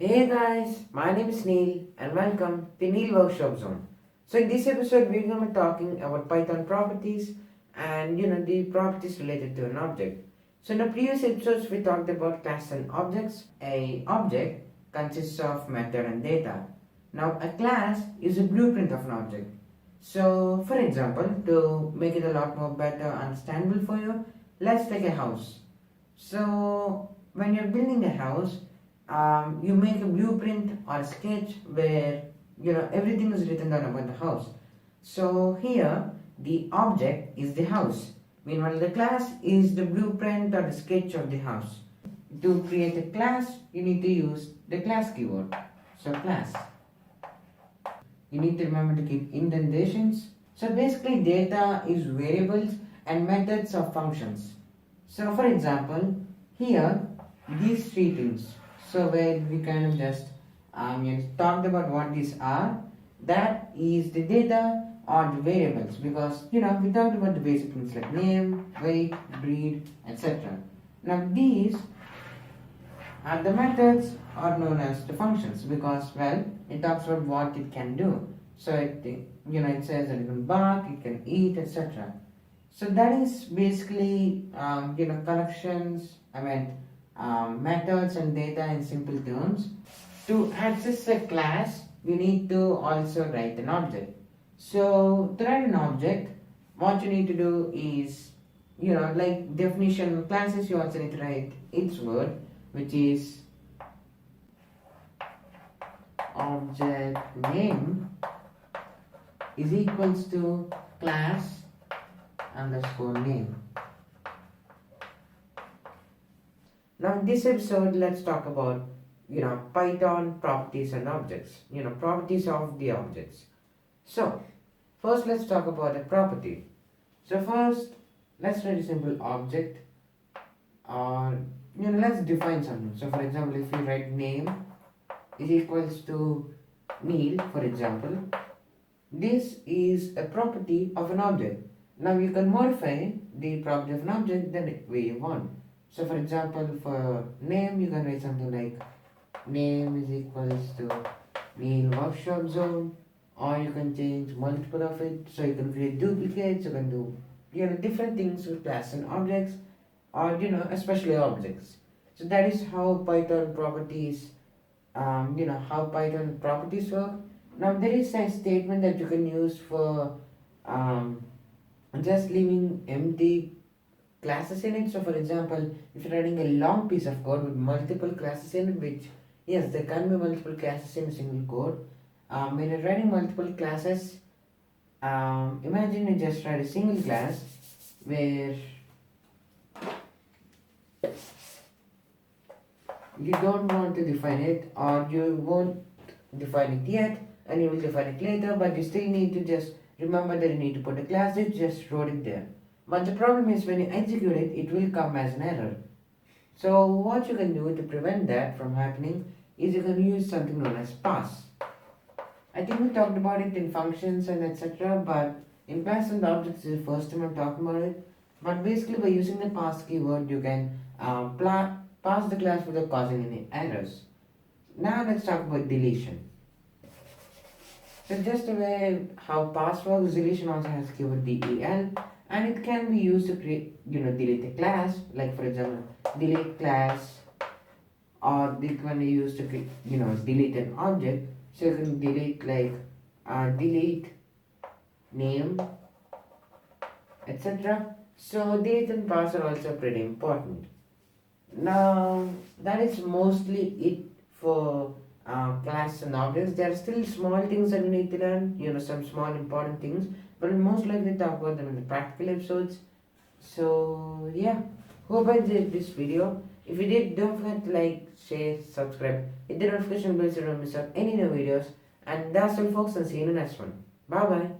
Hey guys, my name is Neel and welcome to Neel Workshop Zone. So in this episode we're going to be talking about Python properties and the properties related to an object. So in the previous episodes we talked about class and objects. A object consists of method and data. Now a class is a blueprint of an object. So for example, to make it a lot more better understandable for you, let's take a house. So when you're building a house, you make a blueprint or a sketch where everything is written down about the house. So here the object is the house. Meanwhile, the class is the blueprint or the sketch of the house. To create a class, you need to use the class keyword. So class. You need to remember to keep indentations. So basically, data is variables and methods of functions. So for example, here these three things. So where we kind of just talked about what these are. That is the data or the variables, because we talked about the basic things like name, weight, breed, etc. Now these are the methods are known as the functions, because it talks about what it can do. So it says that it can bark, it can eat, etc. So that is basically collections. Methods and data in simple terms. To access a class, you need to also write an object. So to write an object, what you need to do is, like definition classes, you also need to write its word, which is object name is equals to class underscore name. Now in this episode, let's talk about Python properties and objects, properties of the objects. So first let's talk about a property. So first let's write a simple object, or let's define something. So for example, if we write name is equals to Neel, for example, this is a property of an object. Now you can modify the property of an object the way you want. So for example, for name, you can write something like name is equals to Neel Workshop Zone, or you can change multiple of it. So you can create duplicates, you can do different things with class and objects, or especially objects. So that is how Python properties, how Python properties work. Now there is a statement that you can use for just leaving empty classes in it. So for example, if you're writing a long piece of code with multiple classes in it, which yes, there can be multiple classes in a single code. When you're writing multiple classes, imagine you just write a single class where you don't want to define it, or you won't define it yet and you will define it later, but you still need to just remember that you need to put a class. You just wrote it there. But the problem is when you execute it, it will come as an error. So what you can do to prevent that from happening is you can use something known as pass. I think we talked about it in functions and etc. But in class and objects is the first time I'm talking about it. But basically by using the pass keyword, you can pass the class without causing any errors. Now let's talk about deletion. So just the way how pass works, deletion also has keyword del, and it can be used to create, delete a class. Like for example, delete class, or it can be used to create, delete an object. So you can delete like delete name, etc. So delete and pass are also pretty important. Now that is mostly it for class and objects. There are still small things that we need to learn, some small important things, but we'll most likely talk about them in the practical episodes. So yeah, hope I did this video. If you did, don't forget to like, share, subscribe, hit the notification bell so you don't miss out any new videos. And that's all folks, and see you in the next one. Bye bye.